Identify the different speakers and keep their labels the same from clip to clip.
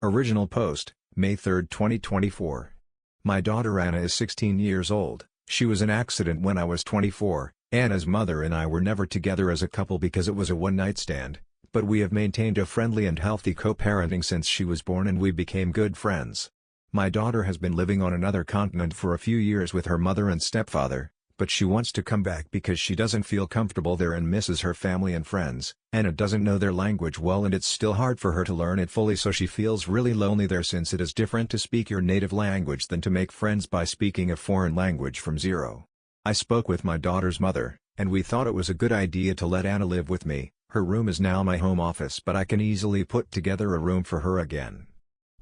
Speaker 1: Original post, May 3, 2024. My daughter Anna is 16 years old. She was an accident when I was 24. Anna's mother and I were never together as a couple because it was a one-night stand, but we have maintained a friendly and healthy co-parenting since she was born and we became good friends. My daughter has been living on another continent for a few years with her mother and stepfather, but she wants to come back because she doesn't feel comfortable there and misses her family and friends. Anna doesn't know their language well and it's still hard for her to learn it fully, so she feels really lonely there since it is different to speak your native language than to make friends by speaking a foreign language from zero. I spoke with my daughter's mother, and we thought it was a good idea to let Anna live with me. Her room is now my home office, but I can easily put together a room for her again.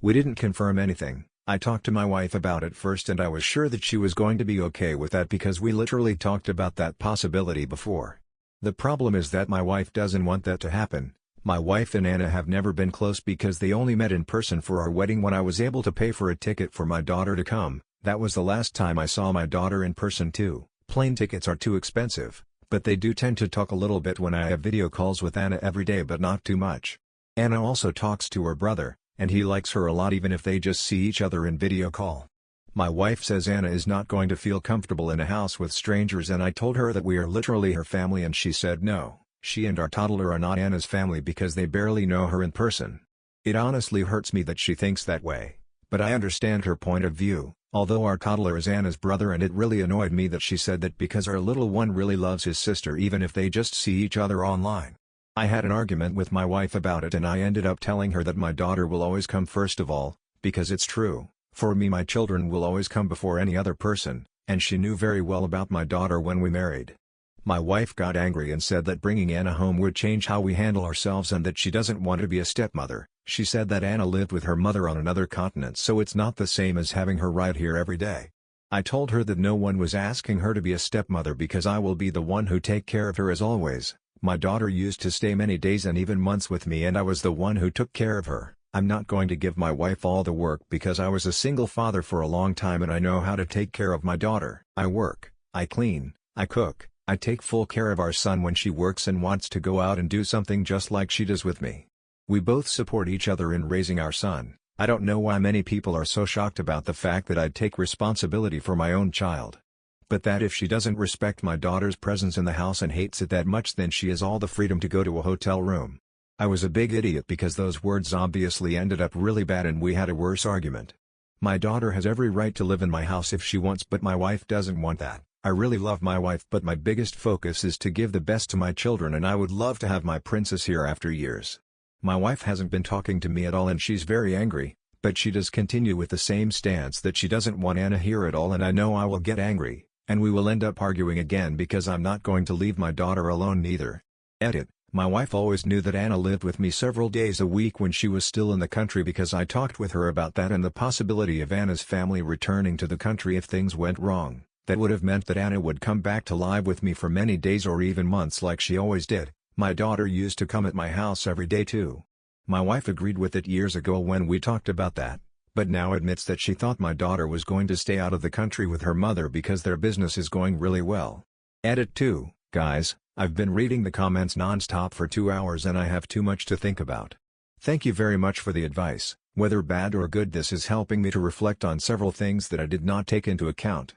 Speaker 1: We didn't confirm anything. I talked to my wife about it first and I was sure that she was going to be okay with that because we literally talked about that possibility before. The problem is that my wife doesn't want that to happen. My wife and Anna have never been close because they only met in person for our wedding when I was able to pay for a ticket for my daughter to come. That was the last time I saw my daughter in person too. Plane tickets are too expensive, but they do tend to talk a little bit when I have video calls with Anna every day, but not too much. Anna also talks to her brother, and he likes her a lot even if they just see each other in video call. My wife says Anna is not going to feel comfortable in a house with strangers, and I told her that we are literally her family and she said no, she and our toddler are not Anna's family because they barely know her in person. It honestly hurts me that she thinks that way, but I understand her point of view, although our toddler is Anna's brother, and it really annoyed me that she said that because our little one really loves his sister even if they just see each other online. I had an argument with my wife about it and I ended up telling her that my daughter will always come first of all, because it's true, for me my children will always come before any other person, and she knew very well about my daughter when we married. My wife got angry and said that bringing Anna home would change how we handle ourselves and that she doesn't want to be a stepmother. She said that Anna lived with her mother on another continent, so it's not the same as having her right here every day. I told her that no one was asking her to be a stepmother because I will be the one who take care of her as always. My daughter used to stay many days and even months with me and I was the one who took care of her. I'm not going to give my wife all the work because I was a single father for a long time and I know how to take care of my daughter. I work, I clean, I cook, I take full care of our son when she works and wants to go out and do something just like she does with me. We both support each other in raising our son. I don't know why many people are so shocked about the fact that I'd take responsibility for my own child. But that if she doesn't respect my daughter's presence in the house and hates it that much, then she has all the freedom to go to a hotel room. I was a big idiot because those words obviously ended up really bad and we had a worse argument. My daughter has every right to live in my house if she wants, but my wife doesn't want that. I really love my wife, but my biggest focus is to give the best to my children and I would love to have my princess here after years. My wife hasn't been talking to me at all and she's very angry, but she does continue with the same stance that she doesn't want Anna here at all, and I know I will get angry. And we will end up arguing again because I'm not going to leave my daughter alone neither. Edit. My wife always knew that Anna lived with me several days a week when she was still in the country because I talked with her about that and the possibility of Anna's family returning to the country if things went wrong. That would have meant that Anna would come back to live with me for many days or even months like she always did. My daughter used to come at my house every day too. My wife agreed with it years ago when we talked about that, but now admits that she thought my daughter was going to stay out of the country with her mother because their business is going really well. Edit 2. Guys, I've been reading the comments non-stop for 2 hours and I have too much to think about. Thank you very much for the advice. Whether bad or good, this is helping me to reflect on several things that I did not take into account.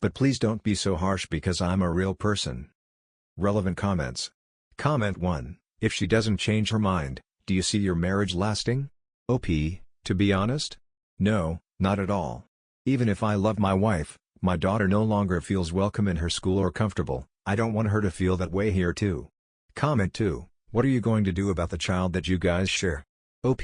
Speaker 1: But please don't be so harsh because I'm a real person. Relevant comments. Comment 1. If she doesn't change her mind, do you see your marriage lasting? OP, to be honest? No, not at all. Even if I love my wife, my daughter no longer feels welcome in her school or comfortable. I don't want her to feel that way here too. Comment 2. What are you going to do about the child that you guys share? OP,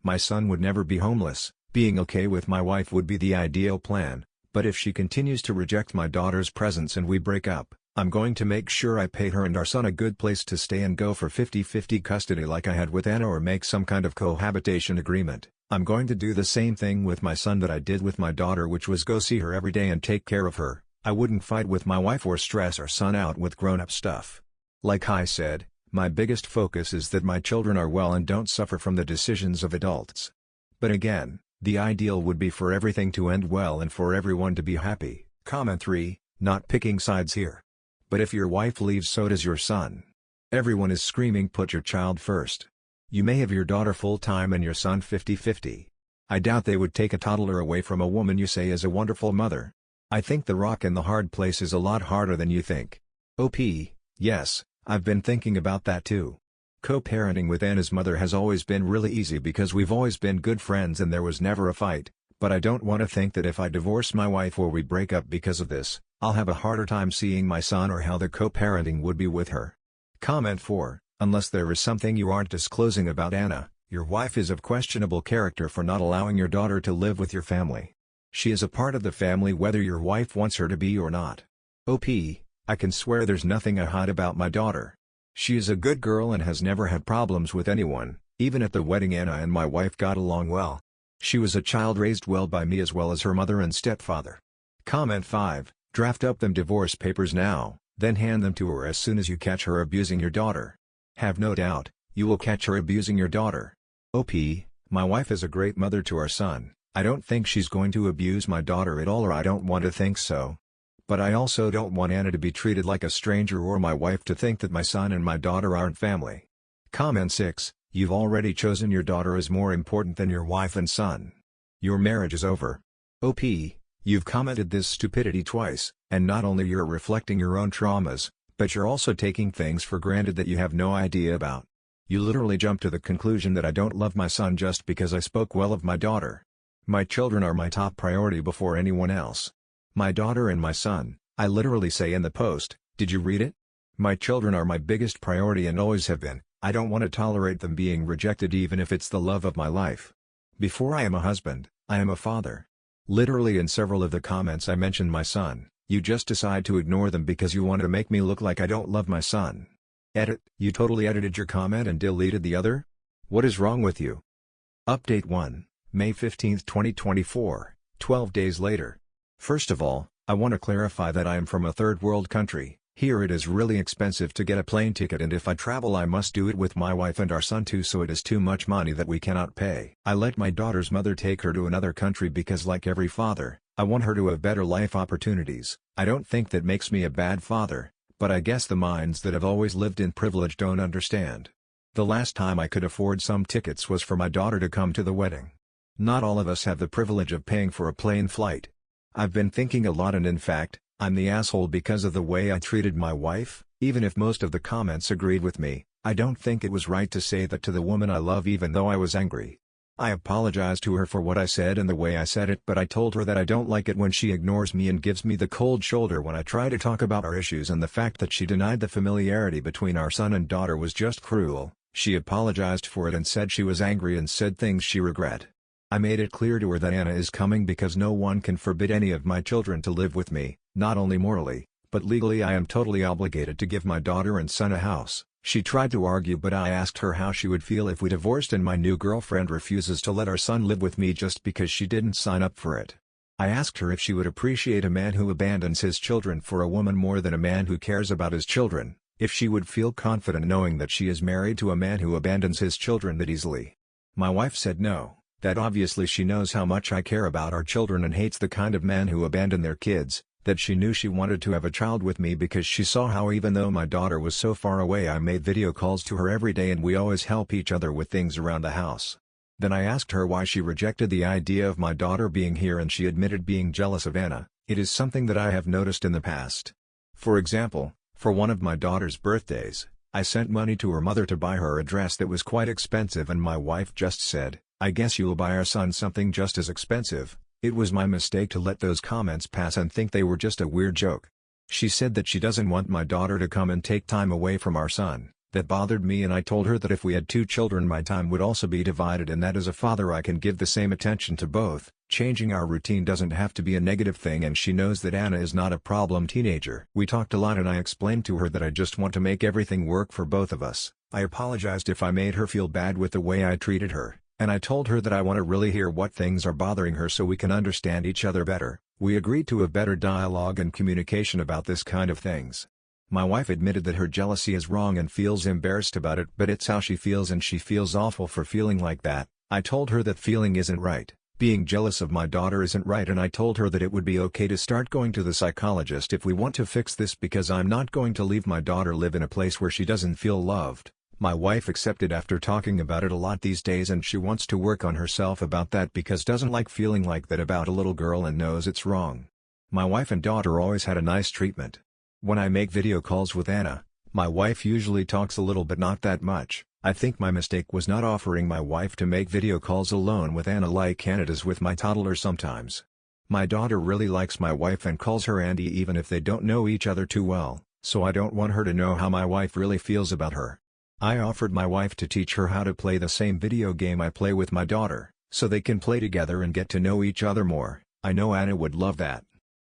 Speaker 1: my son would never be homeless. Being okay with my wife would be the ideal plan, but if she continues to reject my daughter's presence and we break up, I'm going to make sure I pay her and our son a good place to stay and go for 50-50 custody like I had with Anna, or make some kind of cohabitation agreement. I'm going to do the same thing with my son that I did with my daughter, which was go see her every day and take care of her. I wouldn't fight with my wife or stress our son out with grown-up stuff. Like I said, my biggest focus is that my children are well and don't suffer from the decisions of adults. But again, the ideal would be for everything to end well and for everyone to be happy. Comment 3, not picking sides here. But if your wife leaves, so does your son. Everyone is screaming put your child first. You may have your daughter full-time and your son 50-50. I doubt they would take a toddler away from a woman you say is a wonderful mother. I think the rock in the hard place is a lot harder than you think. OP, yes, I've been thinking about that too. Co-parenting with Anna's mother has always been really easy because we've always been good friends and there was never a fight, but I don't want to think that if I divorce my wife or we break up because of this, I'll have a harder time seeing my son or how the co-parenting would be with her. Comment 4, unless there is something you aren't disclosing about Anna, your wife is of questionable character for not allowing your daughter to live with your family. She is a part of the family whether your wife wants her to be or not. OP, I can swear there's nothing I hide about my daughter. She is a good girl and has never had problems with anyone. Even at the wedding Anna and my wife got along well. She was a child raised well by me as well as her mother and stepfather. Comment 5, draft up them divorce papers now, then hand them to her as soon as you catch her abusing your daughter. Have no doubt, you will catch her abusing your daughter. OP, my wife is a great mother to our son. I don't think she's going to abuse my daughter at all, or I don't want to think so. But I also don't want Anna to be treated like a stranger or my wife to think that my son and my daughter aren't family. Comment 6, you've already chosen your daughter as more important than your wife and son. Your marriage is over. OP, you've commented this stupidity twice, and not only you're reflecting your own traumas, but you're also taking things for granted that you have no idea about. You literally jumped to the conclusion that I don't love my son just because I spoke well of my daughter. My children are my top priority before anyone else. My daughter and my son, I literally say in the post, did you read it? My children are my biggest priority and always have been. I don't want to tolerate them being rejected even if it's the love of my life. Before I am a husband, I am a father. Literally in several of the comments I mentioned my son. You just decide to ignore them because you want to make me look like I don't love my son. Edit, you totally edited your comment and deleted the other? What is wrong with you? Update 1, May 15, 2024, 12 days later. First of all, I want to clarify that I am from a third world country. Here it is really expensive to get a plane ticket, and if I travel I must do it with my wife and our son too, so it is too much money that we cannot pay. I let my daughter's mother take her to another country because, like every father, I want her to have better life opportunities. I don't think that makes me a bad father, but I guess the minds that have always lived in privilege don't understand. The last time I could afford some tickets was for my daughter to come to the wedding. Not all of us have the privilege of paying for a plane flight. I've been thinking a lot, and in fact, I'm the asshole because of the way I treated my wife. Even if most of the comments agreed with me, I don't think it was right to say that to the woman I love even though I was angry. I apologized to her for what I said and the way I said it, but I told her that I don't like it when she ignores me and gives me the cold shoulder when I try to talk about our issues, and the fact that she denied the familiarity between our son and daughter was just cruel. She apologized for it and said she was angry and said things she regret. I made it clear to her that Anna is coming because no one can forbid any of my children to live with me. Not only morally, but legally I am totally obligated to give my daughter and son a house. She tried to argue, but I asked her how she would feel if we divorced and my new girlfriend refuses to let our son live with me just because she didn't sign up for it. I asked her if she would appreciate a man who abandons his children for a woman more than a man who cares about his children, if she would feel confident knowing that she is married to a man who abandons his children that easily. My wife said no. That obviously she knows how much I care about our children and hates the kind of man who abandon their kids, that she knew she wanted to have a child with me because she saw how even though my daughter was so far away I made video calls to her every day and we always help each other with things around the house. Then I asked her why she rejected the idea of my daughter being here, and she admitted being jealous of Anna. It is something that I have noticed in the past. For example, for one of my daughter's birthdays, I sent money to her mother to buy her a dress that was quite expensive and my wife just said, "I guess you'll buy our son something just as expensive." It was my mistake to let those comments pass and think they were just a weird joke. She said that she doesn't want my daughter to come and take time away from our son. That bothered me, and I told her that if we had 2 children my time would also be divided, and that as a father I can give the same attention to both. Changing our routine doesn't have to be a negative thing, and she knows that Anna is not a problem teenager. We talked a lot and I explained to her that I just want to make everything work for both of us. I apologized if I made her feel bad with the way I treated her. And I told her that I want to really hear what things are bothering her so we can understand each other better. We agreed to a better dialogue and communication about this kind of things. My wife admitted that her jealousy is wrong and feels embarrassed about it, but it's how she feels and she feels awful for feeling like that. I told her that feeling isn't right. Being jealous of my daughter isn't right, and I told her that it would be okay to start going to the psychologist if we want to fix this, because I'm not going to leave my daughter live in a place where she doesn't feel loved. My wife accepted after talking about it a lot these days, and she wants to work on herself about that because doesn't like feeling like that about a little girl and knows it's wrong. My wife and daughter always had a nice treatment. When I make video calls with Anna, my wife usually talks a little but not that much. I think my mistake was not offering my wife to make video calls alone with Anna like Anna does with my toddler sometimes. My daughter really likes my wife and calls her Andy even if they don't know each other too well, so I don't want her to know how my wife really feels about her. I offered my wife to teach her how to play the same video game I play with my daughter, so they can play together and get to know each other more. I know Anna would love that.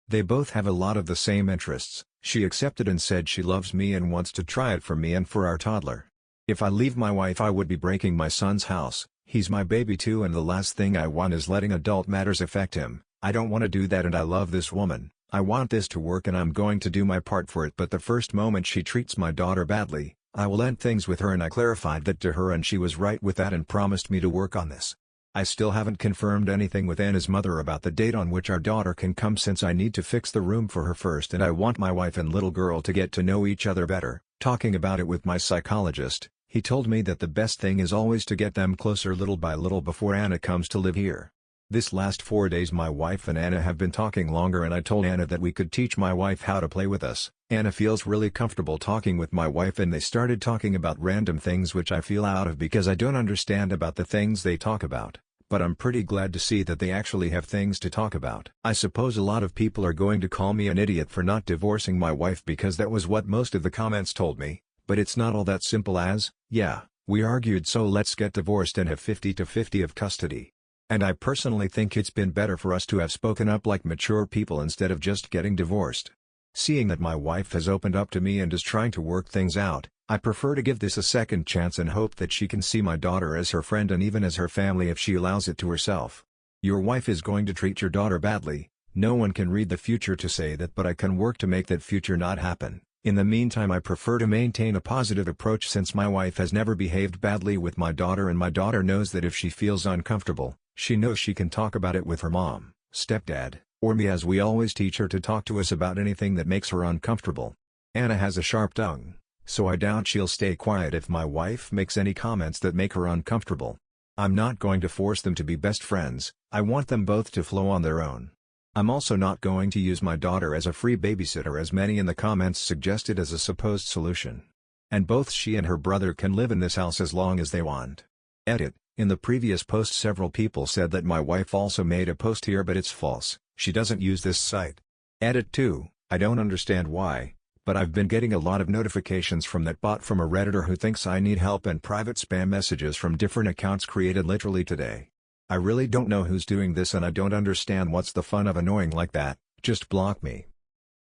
Speaker 1: They both have a lot of the same interests. She accepted and said she loves me and wants to try it for me and for our toddler. If I leave my wife, I would be breaking my son's house. He's my baby too, and the last thing I want is letting adult matters affect him. I don't want to do that, and I love this woman. I want this to work and I'm going to do my part for it, but the first moment she treats my daughter badly, I will end things with her, and I clarified that to her and she was right with that and promised me to work on this. I still haven't confirmed anything with Anna's mother about the date on which our daughter can come, since I need to fix the room for her first and I want my wife and little girl to get to know each other better. Talking about it with my psychologist, he told me that the best thing is always to get them closer little by little before Anna comes to live here. This last 4 days my wife and Anna have been talking longer, and I told Anna that we could teach my wife how to play with us. Anna feels really comfortable talking with my wife, and they started talking about random things which I feel out of because I don't understand about the things they talk about. But I'm pretty glad to see that they actually have things to talk about. I suppose a lot of people are going to call me an idiot for not divorcing my wife because that was what most of the comments told me, but it's not all that simple as, yeah, we argued so let's get divorced and have 50-50 of custody. And I personally think it's been better for us to have spoken up like mature people instead of just getting divorced. Seeing that my wife has opened up to me and is trying to work things out, I prefer to give this a second chance and hope that she can see my daughter as her friend and even as her family if she allows it to herself. Your wife is going to treat your daughter badly. No one can read the future to say that, but I can work to make that future not happen. In the meantime, I prefer to maintain a positive approach since my wife has never behaved badly with my daughter, and my daughter knows that if she feels uncomfortable, she knows she can talk about it with her mom, stepdad, or me, as we always teach her to talk to us about anything that makes her uncomfortable. Anna has a sharp tongue, so I doubt she'll stay quiet if my wife makes any comments that make her uncomfortable. I'm not going to force them to be best friends. I want them both to flow on their own. I'm also not going to use my daughter as a free babysitter as many in the comments suggested as a supposed solution. And both she and her brother can live in this house as long as they want. Edit. In the previous post several people said that my wife also made a post here, but it's false. She doesn't use this site. Edit 2. I don't understand why, but I've been getting a lot of notifications from that bot from a Redditor who thinks I need help and private spam messages from different accounts created literally today. I really don't know who's doing this, and I don't understand what's the fun of annoying like that. Just block me.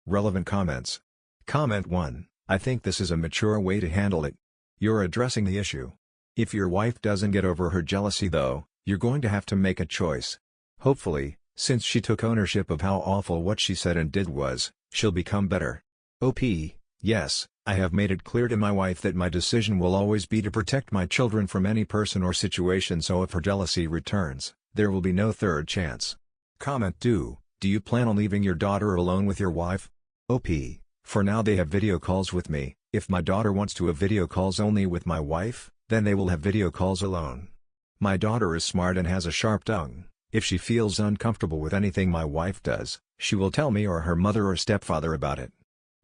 Speaker 1: Relevant comments. Comment 1. I think this is a mature way to handle it. You're addressing the issue. If your wife doesn't get over her jealousy though, you're going to have to make a choice. Hopefully, since she took ownership of how awful what she said and did was, she'll become better. OP, yes, I have made it clear to my wife that my decision will always be to protect my children from any person or situation, so if her jealousy returns, there will be no third chance. Comment 2, do you plan on leaving your daughter alone with your wife? OP, for now they have video calls with me. If my daughter wants to have video calls only with my wife, then they will have video calls alone. My daughter is smart and has a sharp tongue. If she feels uncomfortable with anything my wife does, she will tell me or her mother or stepfather about it.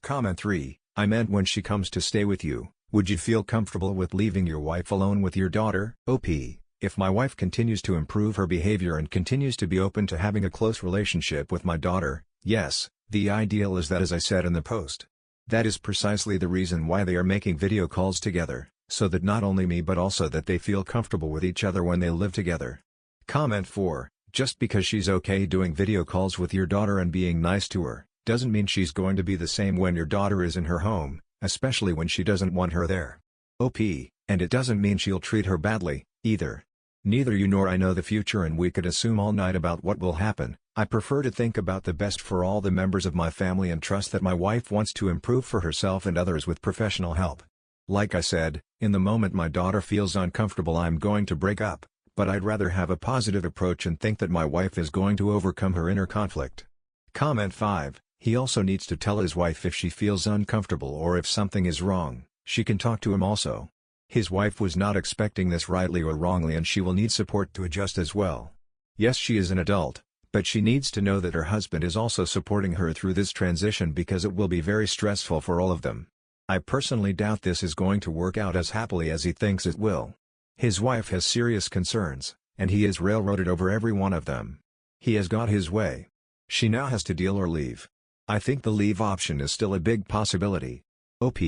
Speaker 1: Comment 3, I meant when she comes to stay with you, would you feel comfortable with leaving your wife alone with your daughter? OP, if my wife continues to improve her behavior and continues to be open to having a close relationship with my daughter, yes, the ideal is that, as I said in the post. That is precisely the reason why they are making video calls together, so that not only me but also that they feel comfortable with each other when they live together. Comment 4, just because she's okay doing video calls with your daughter and being nice to her, doesn't mean she's going to be the same when your daughter is in her home, especially when she doesn't want her there. OP, and it doesn't mean she'll treat her badly, either. Neither you nor I know the future, and we could assume all night about what will happen. I prefer to think about the best for all the members of my family and trust that my wife wants to improve for herself and others with professional help. Like I said, in the moment my daughter feels uncomfortable, I'm going to break up, but I'd rather have a positive approach and think that my wife is going to overcome her inner conflict. Comment 5, he also needs to tell his wife if she feels uncomfortable or if something is wrong. She can talk to him also. His wife was not expecting this rightly or wrongly, and she will need support to adjust as well. Yes, she is an adult, but she needs to know that her husband is also supporting her through this transition, because it will be very stressful for all of them. I personally doubt this is going to work out as happily as he thinks it will. His wife has serious concerns, and he is railroaded over every one of them. He has got his way. She now has to deal or leave. I think the leave option is still a big possibility. OP,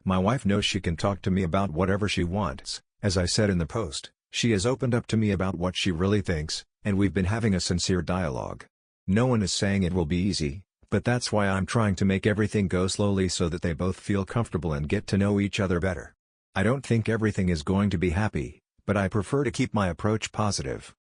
Speaker 1: my wife knows she can talk to me about whatever she wants. As I said in the post, she has opened up to me about what she really thinks, and we've been having a sincere dialogue. No one is saying it will be easy, but that's why I'm trying to make everything go slowly so that they both feel comfortable and get to know each other better. I don't think everything is going to be happy, but I prefer to keep my approach positive.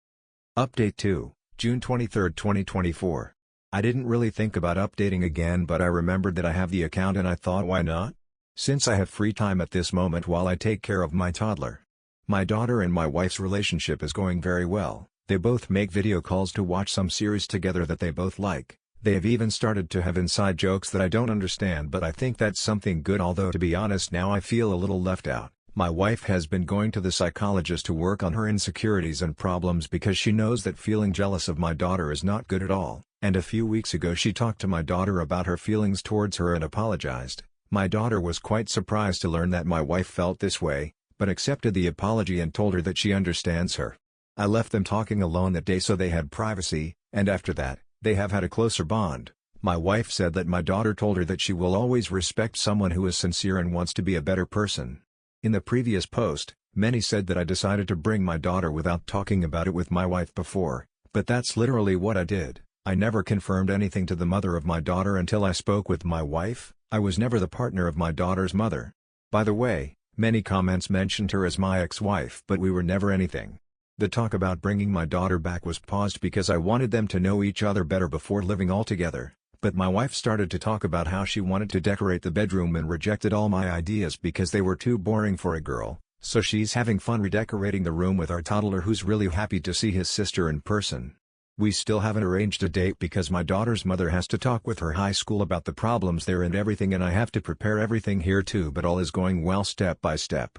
Speaker 1: Update 2, June 23, 2024. I didn't really think about updating again, but I remembered that I have the account and I thought, why not? Since I have free time at this moment while I take care of my toddler. My daughter and my wife's relationship is going very well. They both make video calls to watch some series together that they both like. They have even started to have inside jokes that I don't understand, but I think that's something good, although to be honest now I feel a little left out. My wife has been going to the psychologist to work on her insecurities and problems because she knows that feeling jealous of my daughter is not good at all, and a few weeks ago she talked to my daughter about her feelings towards her and apologized. My daughter was quite surprised to learn that my wife felt this way, but accepted the apology and told her that she understands her. I left them talking alone that day so they had privacy, and after that, they have had a closer bond. My wife said that my daughter told her that she will always respect someone who is sincere and wants to be a better person. In the previous post, many said that I decided to bring my daughter without talking about it with my wife before, but that's literally what I did. I never confirmed anything to the mother of my daughter until I spoke with my wife. I was never the partner of my daughter's mother. By the way, many comments mentioned her as my ex-wife, but we were never anything. The talk about bringing my daughter back was paused because I wanted them to know each other better before living all together, but my wife started to talk about how she wanted to decorate the bedroom and rejected all my ideas because they were too boring for a girl, so she's having fun redecorating the room with our toddler, who's really happy to see his sister in person. We still haven't arranged a date because my daughter's mother has to talk with her high school about the problems there and everything, and I have to prepare everything here too, but all is going well step by step.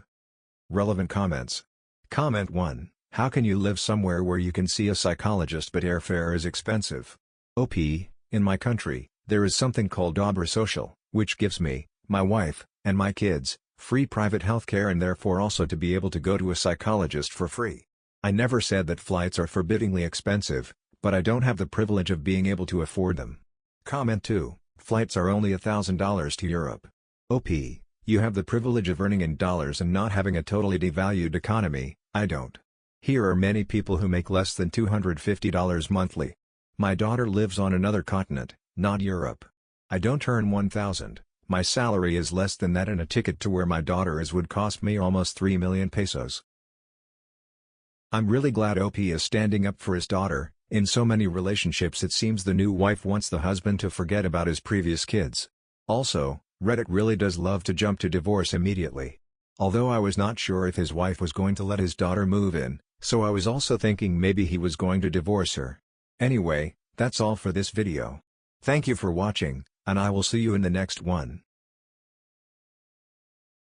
Speaker 1: Relevant comments. Comment 1. How can you live somewhere where you can see a psychologist but airfare is expensive? OP, in my country, there is something called Dobra Social, which gives me, my wife, and my kids, free private healthcare and therefore also to be able to go to a psychologist for free. I never said that flights are forbiddingly expensive, but I don't have the privilege of being able to afford them. Comment 2, flights are only $1,000 to Europe. OP, you have the privilege of earning in dollars and not having a totally devalued economy, I don't. Here are many people who make less than $250 monthly. My daughter lives on another continent, not Europe. I don't earn $1,000, my salary is less than that, and a ticket to where my daughter is would cost me almost 3 million pesos. I'm really glad OP is standing up for his daughter. In so many relationships it seems the new wife wants the husband to forget about his previous kids. Also, Reddit really does love to jump to divorce immediately. Although I was not sure if his wife was going to let his daughter move in, so I was also thinking maybe he was going to divorce her. Anyway, that's all for this video. Thank you for watching, and I will see you in the next one.